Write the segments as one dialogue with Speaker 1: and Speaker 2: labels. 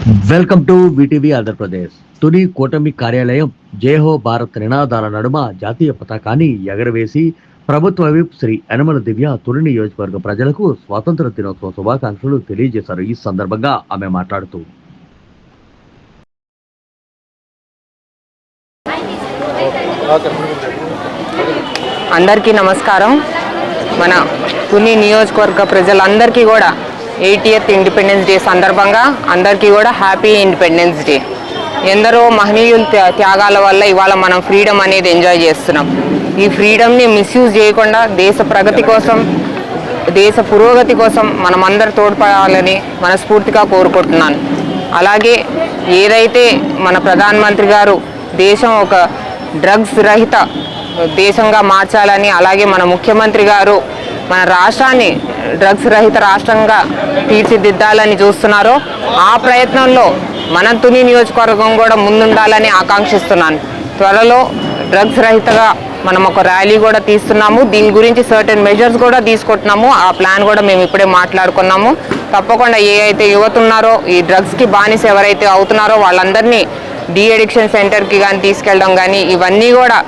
Speaker 1: Welcome to VTV Andhra Pradesh. Tuni కూటమి కార్యాలయం జయహో భారత్ నినాదాల నడుమ జాతీయ పతాకాన్ని ఎగరవేసి ప్రభుత్వ విప్ శ్రీ యనమల దివ్య తుని నియోజకవర్గ ప్రజలకు స్వాతంత్ర దినోత్సవ శుభాకాంక్షలు తెలియజేశారు. ఈ సందర్భంగా ఆమె మాట్లాడుతూ
Speaker 2: అందరికీ నమస్కారం. మన తుని నియోజకవర్గ ప్రజలందరికీ కూడా 80th ఇండిపెండెన్స్ డే సందర్భంగా అందరికీ కూడా హ్యాపీ ఇండిపెండెన్స్ డే. ఎందరో మహనీయుల త్యాగాల వల్ల ఇవాళ మనం ఫ్రీడమ్ అనేది ఎంజాయ్ చేస్తున్నాం. ఈ ఫ్రీడమ్ని మిస్యూజ్ చేయకుండా దేశ ప్రగతి కోసం, దేశ పురోగతి కోసం మనం అందరు తోడ్పడాలని మనస్ఫూర్తిగా కోరుకుంటున్నాను. అలాగే ఏదైతే మన ప్రధానమంత్రి గారు దేశం ఒక డ్రగ్స్ రహిత దేశంగా మార్చాలని, అలాగే మన ముఖ్యమంత్రి గారు మన రాష్ట్రాన్ని డ్రగ్స్ రహిత రాష్ట్రంగా తీర్చిదిద్దాలని చూస్తున్నారో ఆ ప్రయత్నంలో మన తుని నియోజకవర్గం కూడా ముందుండాలని ఆకాంక్షిస్తున్నాను. త్వరలో డ్రగ్స్ రహితగా మనం ఒక ర్యాలీ కూడా తీస్తున్నాము. దీని గురించి సర్టెన్ మెజర్స్ కూడా తీసుకుంటున్నాము. ఆ ప్లాన్ కూడా మేము ఇప్పుడే మాట్లాడుకున్నాము. తప్పకుండా ఏ అయితే యువత ఉన్నారో, ఈ డ్రగ్స్కి బానిస ఎవరైతే అవుతున్నారో వాళ్ళందరినీ డీ అడిక్షన్ సెంటర్కి కానీ తీసుకెళ్ళడం కానీ ఇవన్నీ కూడా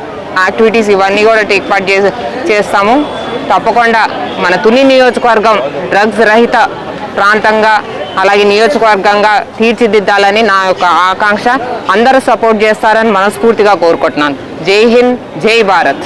Speaker 2: యాక్టివిటీస్ ఇవన్నీ కూడా టేక్ పార్ట్ చేస్తాము. తప్పకుండా మన తుని నియోజకవర్గం డ్రగ్స్ రహిత ప్రాంతంగా అలాగే నియోజకవర్గంగా తీర్చిదిద్దాలని నా యొక్క ఆకాంక్ష. అందరూ సపోర్ట్ చేస్తారని మనస్ఫూర్తిగా కోరుకుంటున్నాను. జై హింద్, జై భారత్.